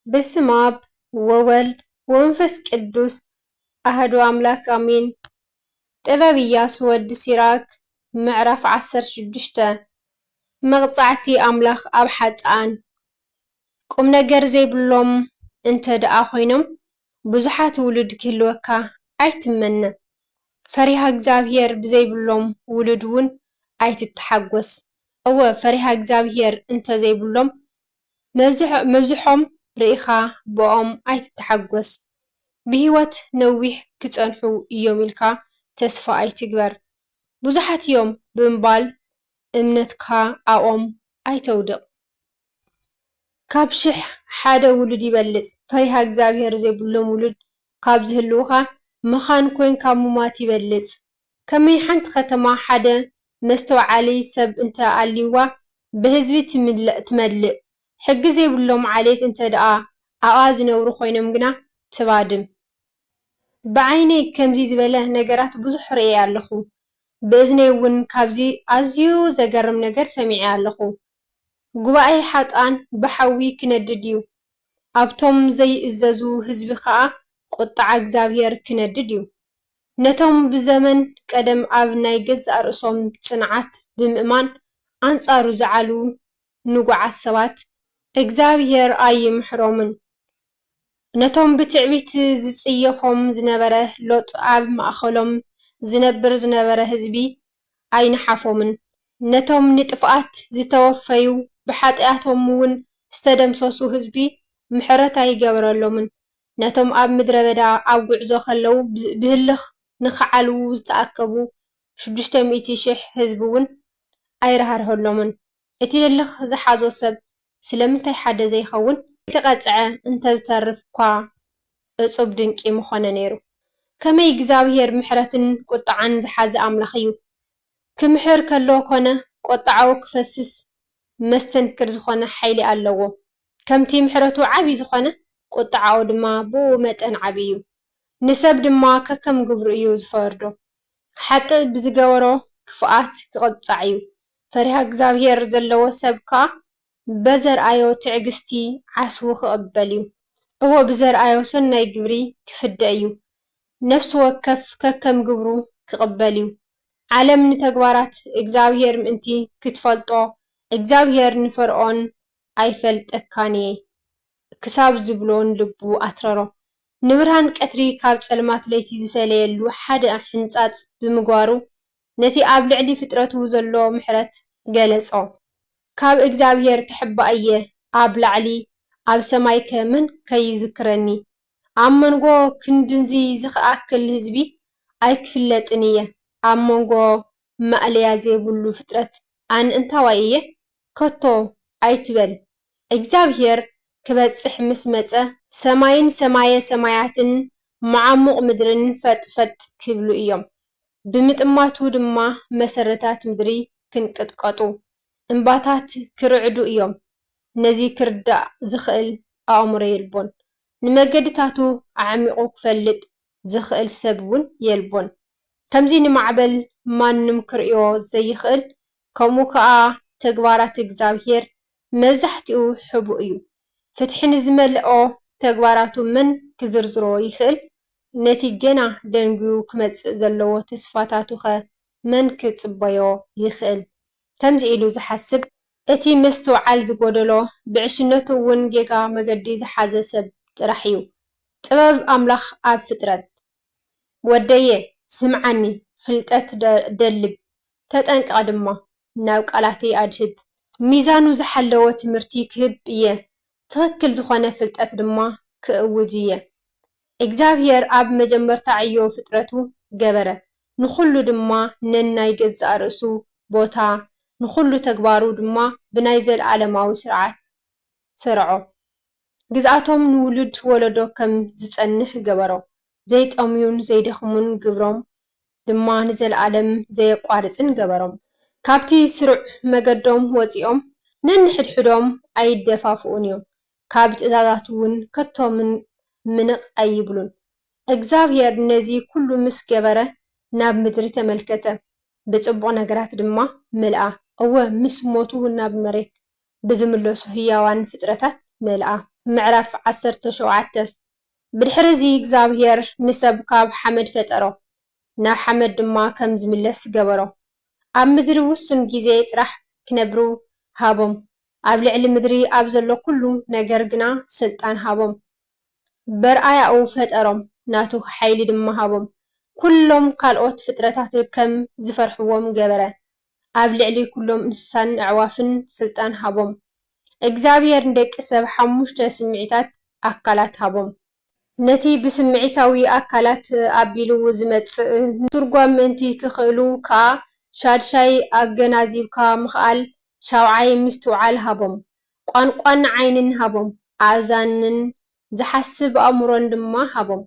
በስመ አብ ወወልድ ወመንፈስ ቅዱስ አሐዱ አምላክ አሜን። ጥበብ ኢያሱ ወዲ ሲራክ ምዕራፍ 16 መቕጻዕቲ አምላኽ ኣብ ሓጥኣን ቁም ነገር ዘይብሎም እንተ ደኣ ኮይኖም ብዙሓት ውሉድ ክህልወካ ኣይትመነ። ፈሪሃ እግዚአብሔር ብዘይብሎም ውሉድ እውን ኣይትተሓጎስ። እወ ፈሪሃ እግዚአብሔር እንተ ዘይብሎም መብዝሖም ርኢኻ ብኦም ኣይትተሓጎስ። ብሂወት ነዊሕ ክፀንሑ እዮም ኢልካ ተስፋ ኣይትግበር። ብዙሓት እዮም ብምባል እምነትካ ኣብኦም ኣይተውድቕ። ካብ 1000 ሓደ ውሉድ ይበልፅ። ፈሪሃ እግዚአብሔር ዘይብሎም ውሉድ ካብ ዝህልውኻ መኻን ኮይንካ ምሟት ይበልፅ። ከመይ ሓንቲ ከተማ ሓደ መስተውዓሊ ሰብ እንተ ኣልይዋ ብህዝቢ ትመልእ። ሕጊ ዘይብሎም ዓሌት እንተ ደኣ ኣብኣ ዝነብሩ ኮይኖም ግና ትባድም። ብዓይነይ ከምዚ ዝበለ ነገራት ብዙሕ ርኤ ኣለኹ። ብእዝነይ እውን ካብዚ ኣዝዩ ዘገርም ነገር ሰሚዐ ኣለኹ። ጉባኤ ሓጥኣን ብሓዊ ክነድድ እዩ። ኣብቶም ዘይእዘዙ ህዝቢ ከዓ ቁጣዕ እግዚአብሔር ክነድድ እዩ። ነቶም ብዘመን ቀደም ኣብ ናይ ገዛእ ርእሶም ጽንዓት ብምእማን ኣንጻሩ ዝዓሉ ንጉዓት ሰባት እግዚአብሔር ኣይምሕሮምን። ነቶም ብትዕቢት ዝጽየፎም ዝነበረ ሎጥ ኣብ ማእኸሎም ዝነብር ዝነበረ ህዝቢ ኣይነሓፎምን። ነቶም ንጥፍኣት ዝተወፈዩ ብሓጢኣቶም እውን ዝተደምሰሱ ህዝቢ ምሕረት ኣይገበረሎምን። ነቶም ኣብ ምድረ በዳ ኣብ ጉዕዞ ከለው ብህልኽ ንኽዓልዉ ዝተኣከቡ 600,000 ህዝቢ እውን ኣይረሃርሀሎምን። እቲ ህልኽ ዝሓዞ ሰብ ስለምንታይ ሓደ ዘይኸውን ተቐፅዐ እንተዝተርፍ እኳ እጹብ ድንቂ ምኾነ ነይሩ። ከመይ እግዚአብሔር ምሕረትን ቁጣዕን ዝሓዘ ኣምላኽ እዩ። ክምሕር ከሎ ኮነ ቁጣዓው ክፈስስ መስተንክር ዝኾነ ሓይሊ ኣለዎ። ከምቲ ምሕረቱ ዓብይ ዝኾነ ቁጣዓው ድማ ብኡ መጠን ዓብይ እዩ። ንሰብ ድማ ከከም ግብሩ እዩ ዝፈርዶ። ሓጥእ ብዝገበሮ ክፍኣት ክቕፃዕ እዩ። ፈሪሃ እግዚአብሔር ዘለዎ ሰብ ከዓ በዘርኣዮ ትዕግስቲ ዓስቡ ክቕበል እዩ። እዎ ብዘርኣዮ ሰናይ ግብሪ ክፍደእ እዩ። ነፍሲ ወከፍ ከከም ግብሩ ክቕበል እዩ። ዓለም ንተግባራት እግዚአብሔር ምእንቲ ክትፈልጦ እግዚአብሔር ንፈርዖን ኣይፈልጠካን እየ ክሳብ ዝብሎ ንልቡ ኣትረሮ። ንብርሃን ቀትሪ ካብ ጸልማት ለይቲ ዝፈለየሉ ሓደ ሕንጻጽ ብምግባሩ ነቲ ኣብ ልዕሊ ፍጥረቱ ዘሎ ምሕረት ገለጾ። ካብ እግዚአብሔር ክሕባእ እየ ኣብ ላዕሊ ኣብ ሰማይ ከመን ከይዝክረኒ። ኣብ መንጎ ክንድንዚ ዝኽኣክል ህዝቢ ኣይክፍለጥን እየ። ኣብ መንጎ ማእለያ ዘይብሉ ፍጥረት ኣነ እንታዋይ እየ ከቶ ኣይትበል። እግዚአብሔር ክበጽሕ ምስ መጸ ሰማይን ሰማየ ሰማያትን መዓሙቕ ምድርን ፈጥፈጥ ክብሉ እዮም። ብምጥማቱ ድማ መሰረታት ምድሪ ክንቅጥቀጡ እምባታት ክርዕዱ እዮም። ነዚ ክርዳእ ዝኽእል ኣእምሮ የልቦን። ንመገድታቱ ኣዕሚቑ ክፈልጥ ዝኽእል ሰብ እውን የልቦን። ከምዚ ንማዕበል ማንም ክርእዮ ዘይኽእል ከምኡ ከዓ ተግባራት እግዚአብሔር መብዛሕትኡ ሕቡእ እዩ። ፍትሒ ንዝመልኦ ተግባራቱ መን ክዝርዝሮ ይኽእል? ነቲ ገና ደንጊዩ ክመጽእ ዘለዎ ተስፋታቱ ኸ መን ክጽበዮ ይኽእል? ከምዚ ኢሉ ዝሓስብ እቲ መስተውዓል ዝጎደሎ ብዕሽነቱ እውን ጌጋ መገዲ ዝሓዘ ሰብ ጥራሕ እዩ። ጥበብ ኣምላኽ ኣብ ፍጥረት ወደየ ስምዓኒ ፍልጠት ደልብ ተጠንቀቕ ድማ ናብ ቃላተይ ኣድህብ። ሚዛኑ ዝሓለወ ትምህርቲ ክህብ እየ ትኽክል ዝኾነ ፍልጠት ድማ ክእውጅ እየ። እግዚአብሔር ኣብ መጀመርታ ዕዮ ፍጥረቱ ገበረ። ንኹሉ ድማ ነናይ ገዛእ ርእሱ ቦታ ንኹሉ ተግባሩ ድማ ብናይ ዘለዓለማዊ ስርዓት ሰርዖ። ግዝኣቶም ንውሉድ ወለዶ ከም ዝጸንሕ ገበሮ። ዘይጠምዩን ዘይደኽሙን ግብሮም ድማ ንዘለዓለም ዘየቋርፅን ገበሮም። ካብቲ ስሩዕ መገዶም ወፂኦም ነንሕድሕዶም ኣይደፋፍኡን እዮም። ካብ ትእዛዛቱ እውን ከቶም ምንቕ ኣይብሉን። እግዚአብሔር ነዚ ኩሉ ምስ ገበረ ናብ ምድሪ ተመልከተ፣ ብጽቡቕ ነገራት ድማ መልኣ። እወ ምስ ሞቱ ናብ መሬት ብዝምለሱ ህያዋን ፍጥረታት መልኣ። ምዕራፍ 17 ብድሕሪዚ እግዚኣብሔር ንሰብ ካብ ሓመድ ፈጠሮ ናብ ሓመድ ድማ ከም ዝምለስ ገበሮ ኣብ ምድሪ ውሱን ግዜ ጥራሕ ክነብሩ ሃቦም ኣብ ልዕሊ ምድሪ ኣብ ዘሎ ኩሉ ነገር ግና ስልጣን ሃቦም በርኣያኡ ፈጠሮም ናቱ ሓይሊ ድማ ሃቦም ኩሎም ካልኦት ፍጥረታት ከም ዝፈርሕዎም ገበረ ኣብ ልዕሊ ኩሎም እንስሳን ኣዕዋፍን ስልጣን ሃቦም እግዚኣብሔር ንደቂ ሰብ 5 ስምዒታት ኣካላት ሃቦም ነቲ ብስምዒታዊ ኣካላት ኣቢሉ ዝመጽእ ትርጓም ምእንቲ ክኽእሉ ከዓ ሻድሻይ ኣገናዚብካ ምኽኣል ሻውዓይ ምስትውዓል ሃቦም ቋንቋን ዓይንን ሃቦም ኣእዛንን ዝሓስብ ኣእምሮን ድማ ሃቦም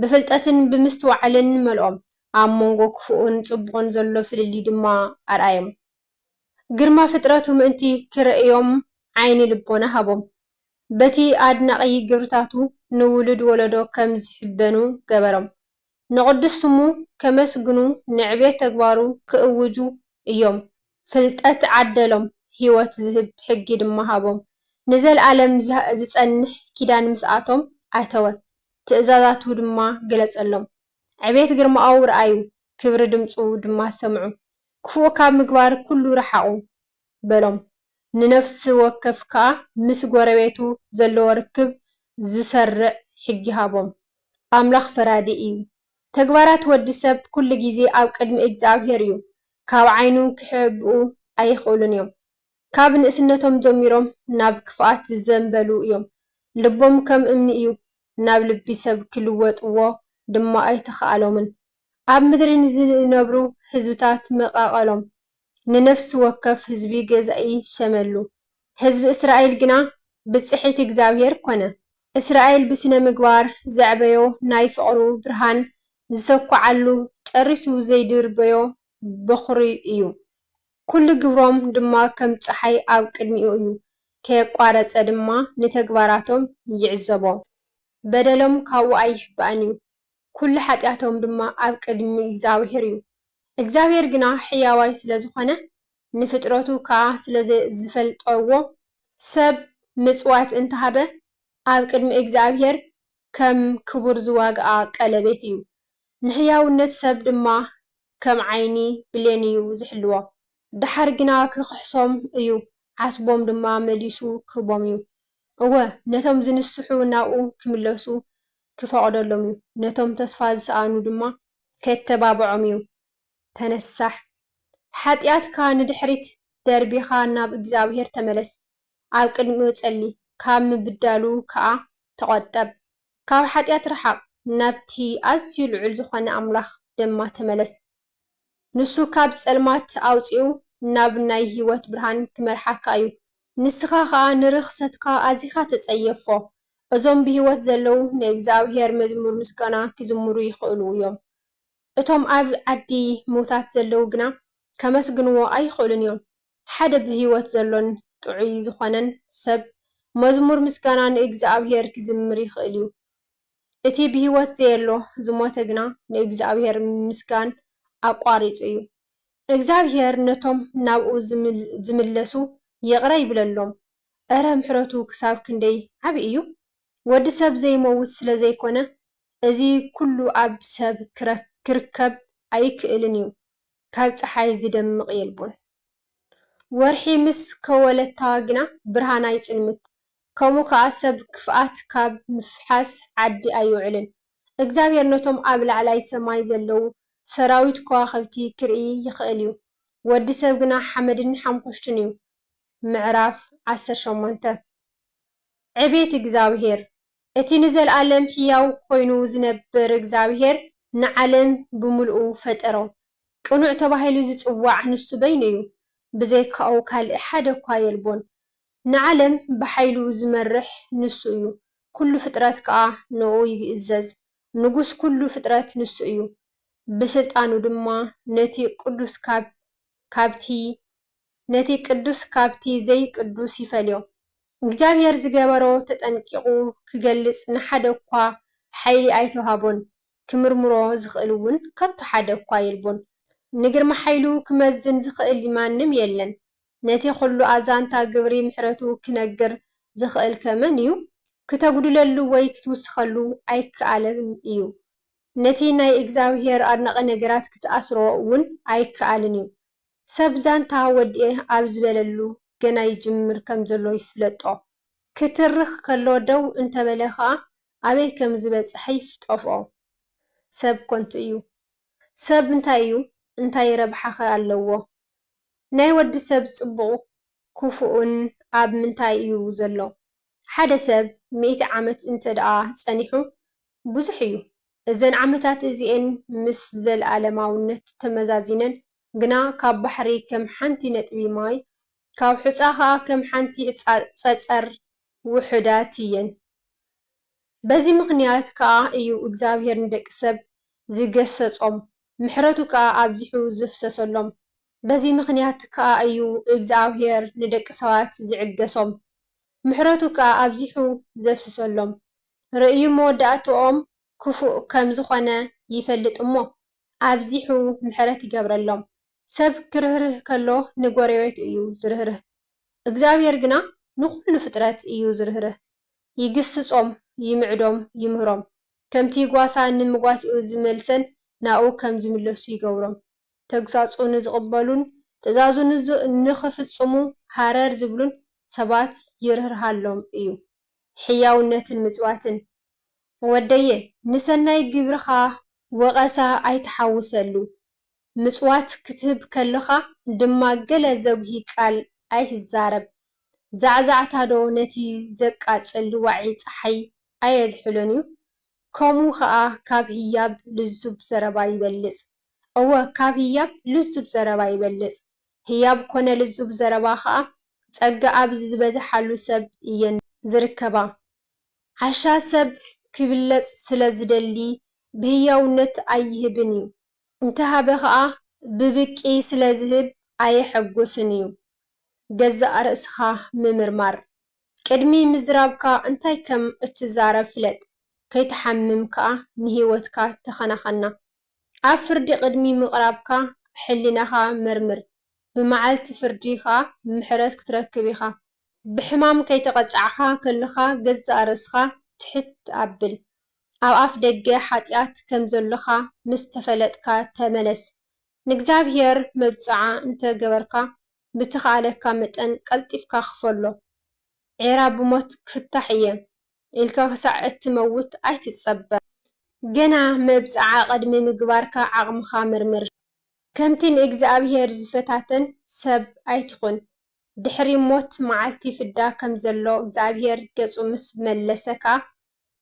ብፍልጠትን ብምስትውዓልን መልኦም ኣብ መንጎ ክፉኡን ጽቡቕን ዘሎ ፍልሊ ድማ ኣርኣዮም ግርማ ፍጥረቱ ምእንቲ ክርእዮም ዓይኒ ልቦና ሃቦም በቲ ኣድናቒ ግብርታቱ ንውሉድ ወለዶ ከም ዝሕበኑ ገበሮም ንቅዱስ ስሙ ከመስግኑ ንዕቤት ተግባሩ ክእውጁ እዮም ፍልጠት ዓደሎም ህይወት ዝህብ ሕጊ ድማ ሃቦም ንዘለዓለም ዝጸንሕ ኪዳን ምስኣቶም ኣተወ ትእዛዛቱ ድማ ገለጸሎም ዕቤት ግርማኡ ረኣዩ ክብሪ ድምፁ ድማ ሰምዑ ክፉእ ካብ ምግባር ኩሉ ረሓቑ በሎም ንነፍሲ ወከፍ ከዓ ምስ ጎረቤቱ ዘለዎ ርክብ ዝሰርዕ ሕጊ ሃቦም ኣምላኽ ፈራዲ እዩ ተግባራት ወዲ ሰብ ኩሉ ግዜ ኣብ ቅድሚ እግዚኣብሔር እዩ ካብ ዓይኑ ክሕብኡ ኣይኽእሉን እዮም ካብ ንእስነቶም ጀሚሮም ናብ ክፍኣት ዝዘንበሉ እዮም ልቦም ከም እምኒ እዩ ናብ ልቢ ሰብ ክልወጥዎ ድማ ኣይተኸኣሎምን ኣብ ምድሪ ዝነብሩ ህዝብታት መቃቐሎም ንነፍሲ ወከፍ ህዝቢ ገዛኢ ሸመሉ ህዝቢ እስራኤል ግና ብጽሒት እግዚኣብሔር ኮነ እስራኤል ብስነ ምግባር ዘዕበዮ ናይ ፍቕሩ ብርሃን ዝሰኳዓሉ ጨሪሱ ዘይድርበዮ በኹሪ እዩ ኩሉ ግብሮም ድማ ከም ፀሓይ ኣብ ቅድሚኡ እዩ ከየቋረፀ ድማ ንተግባራቶም ይዕዘቦ በደሎም ካብኡ ኣይሕባእን እዩ ኩሉ ሓጢኣቶም ድማ ኣብ ቅድሚ እግዚኣብሔር እዩ እግዚኣብሔር ግና ሕያዋይ ስለ ዝኾነ ንፍጥረቱ ከዓ ስለ ዝፈልጠዎ ሰብ ምጽዋት እንተሃበ ኣብ ቅድሚ እግዚኣብሔር ከም ክቡር ዝዋግኣ ቀለቤት እዩ ንሕያውነት ሰብ ድማ ከም ዓይኒ ብሌን እዩ ዝሕልዎ ድሓር ግና ክኽሕሶም እዩ ሓስቦም ድማ መሊሱ ክህቦም እዩ እወ ነቶም ዝንስሑ ናብኡ ክምለሱ ክፈቕደሎም እዩ ነቶም ተስፋ ዝሰኣኑ ድማ ከተባብዖም እዩ ተነሳሕ ሓጢኣትካ ንድሕሪት ደርቢኻ ናብ እግዚኣብሔር ተመለስ ኣብ ቅድሚኡ ጸሊ ካብ ምብዳሉ ከዓ ተቆጠብ ካብ ሓጢኣት ረሓቕ ናብቲ ኣዝዩ ልዑል ዝኾነ ኣምላኽ ድማ ተመለስ ንሱ ካብ ጸልማት ኣውፂኡ ናብ ናይ ህይወት ብርሃን ክመርሓካ እዩ ንስኻ ከዓ ንርኽሰትካ ኣዚኻ ተጸየፎ እዞም ብህይወት ዘለው ንእግዚኣብሔር መዝሙር ምስጋና ክዝምሩ ይኽእሉ እዮም እቶም ኣብ ዓዲ ሙታት ዘለው ግና ከመስግንዎ ኣይኽእሉን እዮም ሓደ ብህይወት ዘሎን ጥዑይ ዝኾነን ሰብ መዝሙር ምስጋና ንእግዚኣብሔር ክዝምር ይኽእል እዩ እቲ ብህይወት ዘየሎ ዝሞተ ግና ንእግዚኣብሔር ምስጋን ኣቋሪጹ እዩ እግዚአብሔር ነቶም ናብኡ ዝምለሱ ይቕረ ይብለሎም እረ ምሕረቱ ክሳብ ክንደይ ዓቢ እዩ ወዲ ሰብ ዘይመውት ስለ ዘይኮነ እዚ ኩሉ ኣብ ሰብ ክርከብ ኣይክእልን እዩ ካብ ፀሓይ ዝደምቕ የልቡን ወርሒ ምስ ከወለታ ግና ብርሃን ኣይጽልምት ከምኡ ከዓ ሰብ ክፍኣት ካብ ምፍሓስ ዓዲ ኣይውዕልን እግዚአብሔር ነቶም ኣብ ላዕላይ ሰማይ ዘለው ሰራዊት ከዋኽብቲ ክርኢ ይኽእል እዩ ወዲ ሰብ ግና ሓመድን ሓምኩሽትን እዩ ምዕራፍ 18 ዕቤት እግዚኣብሔር እቲ ንዘለዓለም ሕያው ኮይኑ ዝነብር እግዚኣብሔር ንዓለም ብምልኡ ፈጠሮ ቅኑዕ ተባሂሉ ዝጽዋዕ ንሱ በይኑ እዩ ብዘይካኡ ካልእ ሓደ እኳ የልቦን ንዓለም ብሓይሉ ዝመርሕ ንሱ እዩ ኩሉ ፍጥረት ከዓ ንኡ ይእዘዝ ንጉስ ኩሉ ፍጥረት ንሱ እዩ ብስልጣኑ ድማ ነቲ ቅዱስ ካብቲ ዘይቅዱስ ይፈልዮ እግዚአብሔር ዝገበሮ ተጠንቂቑ ክገልጽ ንሓደ እኳ ሓይሊ ኣይተዋሃቦን ክምርምሮ ዝኽእል እውን ከቶ ሓደ እኳ የልቦን ንግርማ ሓይሉ ክመዝን ዝኽእል ማንም የለን ነቲ ኩሉ ኣዛንታ ግብሪ ምሕረቱ ክነግር ዝኽእል ከመን እዩ ክተጉድለሉ ወይ ክትውስኸሉ ኣይከኣልን እዩ። ነቲ ናይ እግዚኣብሔር ኣድናቒ ነገራት ክትኣስሮ እውን ኣይከኣልን እዩ። ሰብ ዛንታ ወዲኤ ኣብ ዝበለሉ ገና ይጅምር ከም ዘሎ ይፍለጦ። ክትርኽ ከሎ ደው እንተበለ ከዓ ኣበይ ከም ዝበፅሐ ይፍጠፍኦ። ሰብ ኮንቱ እዩ። ሰብ እንታይ እዩ? እንታይ ረብሓ ኸ ኣለዎ? ናይ ወዲ ሰብ ጽቡቕ ክፉኡን ኣብ ምንታይ እዩ ዘሎ? ሓደ ሰብ 100 ዓመት እንተ ደኣ ጸኒሑ ብዙሕ እዩ። እዘን ዓመታት እዚአን ምስ ዘለኣለማውነት ተመዛዚነን ግና ካብ ባሕሪ ከም ሓንቲ ነጥቢ ማይ ካብ ሑፃ ከዓ ከም ሓንቲ ጸጸር ውሑዳት እየን። በዚ ምኽንያት ከዓ እዩ እግዚኣብሔር ንደቂ ሰብ ዝገሰጾም ምሕረቱ ከዓ ኣብዚሑ ዝፍሰሰሎም። በዚ ምኽንያት ከዓ እዩ እግዚኣብሔር ንደቂ ሰባት ዝዕገሶም ምሕረቱ ከዓ ኣብዚሑ ዘፍስሰሎም። ርእዩ መወዳእትኦም ክፉእ ከም ዝኾነ ይፈልጥ እሞ ኣብዚሑ ምሕረት ይገብረሎም። ሰብ ክርህርህ ከሎ ንጎረቤቱ እዩ ዝርህርህ። እግዚኣብሔር ግና ንኹሉ ፍጥረት እዩ ዝርህርህ። ይግስጾም፣ ይምዕዶም፣ ይምህሮም። ከምቲ ጓሳ ንምጓሲኡ ዝመልሰን ናኡ ከም ዝምለሱ ይገብሮም። ተግሳጹ ንዝቕበሉን ትእዛዙ ንኽፍጽሙ ሃረር ዝብሉን ሰባት ይርህርሃሎም እዩ። ሕያውነትን ምጽዋትን ወደየ ንሰናይ ግብርኻ ወቐሳ ኣይተሓውሰሉ። ምጽዋት ክትህብ ከለኻ ድማ ገለ ዘጉሂ ቃል ኣይትዛረብ። ዛዕዛዕታ ዶ ነቲ ዘቃጽል ዋዒ ፀሓይ ኣየዝሕሎን እዩ? ከምኡ ከዓ ካብ ህያብ ልዙብ ዘረባ ይበልጽ። እወ ካብ ህያብ ልዙብ ዘረባ ይበልጽ። ህያብ ኮነ ልዙብ ዘረባ ከዓ ጸጋ ኣብ ዝበዝሓሉ ሰብ እየን ዝርከባ። ሓሻ ሰብ ክብለጽ ስለ ዝደሊ ብህያውነት ኣይህብን እዩ። እንተሃበ ከዓ ብብቂ ስለ ዝህብ ኣየሐጉስን እዩ። ገዛእ ርእስኻ ምምርማር ቅድሚ ምዝራብካ እንታይ ከም እትዛረብ ፍለጥ። ከይተሓምም ከዓ ንህይወትካ ተኸናኸና። ኣብ ፍርዲ ቅድሚ ምቕራብካ ሕሊናኻ መርምር። ብመዓልቲ ፍርዲ ከዓ ምሕረት ክትረክብ ኢኻ። ብሕማም ከይተቐጻዕኻ ከለኻ ገዛእ ርእስኻ ትሕት ኣብል። ኣብ ኣፍ ደገ ሓጢኣት ከም ዘለኻ ምስ ተፈለጥካ ተመለስ። ንእግዚኣብሔር መብፅዓ እንተገበርካ ብተኻኣለካ መጠን ቀልጢፍካ ክፈሎ። ዒራ ብሞት ክፍታሕ እየ ኢልካ ክሳዕ እትመውት ኣይትጸበር። ገና መብፅዓ ቅድሚ ምግባርካ ዓቕምኻ መርምር። ከምቲ ንእግዚኣብሔር ዝፈታተን ሰብ ኣይትኹን። ድሕሪ ሞት መዓልቲ ፍዳ ከም ዘሎ እግዚኣብሔር ገጹ ምስ መለሰካ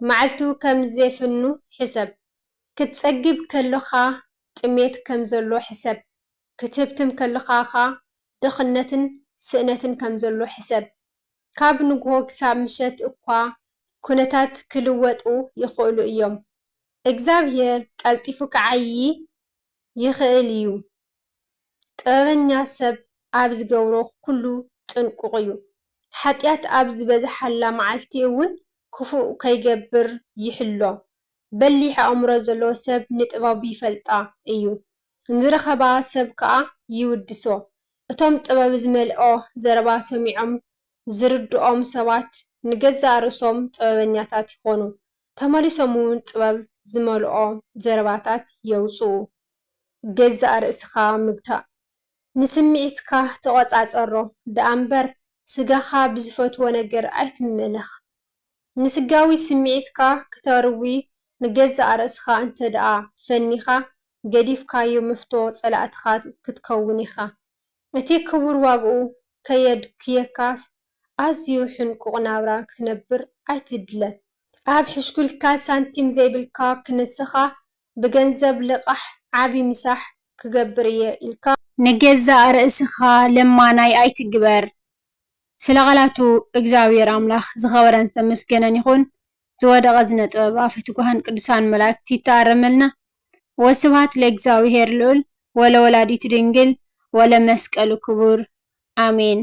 መዓልቱ ከም ዘይፍኑ ሕሰብ። ክትጸግብ ከለኻ ጥሜት ከም ዘሎ ሕሰብ። ክትህብትም ከለኻ ኸ ድኽነትን ስእነትን ከም ዘሎ ሕሰብ። ካብ ንግሆ ክሳብ ምሸት እኳ ኩነታት ክልወጡ ይኽእሉ እዮም። እግዚኣብሔር ቀልጢፉ ክዓዪ ይኽእል እዩ። ጥበበኛ ሰብ ኣብ ዝገብሮ ኩሉ ጥንቁቕ እዩ። ሓጢኣት ኣብ ዝበዝሓላ መዓልቲ እውን ክፉእ ከይገብር ይሕሎ። በሊሕ ኣእምሮ ዘለዎ ሰብ ንጥበብ ይፈልጣ እዩ። ንዝረኸባ ሰብ ከዓ ይውድሶ። እቶም ጥበብ ዝመልኦ ዘረባ ሰሚዖም ዝርድኦም ሰባት ንገዛእ ርእሶም ጥበበኛታት ይኾኑ። ተመሊሶም እውን ጥበብ ዝመልኦ ዘረባታት የውፅኡ። ገዛእ ርእስኻ ምግታእ ንስምዒትካ ተቖጻጸሮ ደኣ እምበር ስጋኻ ብዝፈትዎ ነገር ኣይትመለኽ። ንስጋዊ ስምዒትካ ክተርዊ ንገዛእ ርእስኻ እንተ ደኣ ፈኒኻ ገዲፍካዮ ምፍቶ ጸላእትኻ ክትከውን ኢኻ። እቲ ክቡር ዋግኡ ከየድክየካስ ኣዝዩ ሕንቁቕ ናብራ ክትነብር ኣይትድለ። ኣብ ሕሽኩልካ ሳንቲም ዘይብልካ ክንስኻ ብገንዘብ ልቓሕ ዓቢ ምሳሕ ክገብር እየ ኢልካ ንገዛእ ርእስኻ ለማናይ ኣይትግበር። ስለ ቓላቱ እግዚኣብሔር ኣምላኽ ዝኸበረን ዝተመስገነን ይኹን። ዝወደቐ ዝነጥበብ ኣፈ ትጉሃን ቅዱሳን መላእክቲ ይተኣረመልና። ወስብሐት ለእግዚአብሔር ልዑል ወለወላዲቱ ድንግል ወለመስቀሉ ክቡር አሜን።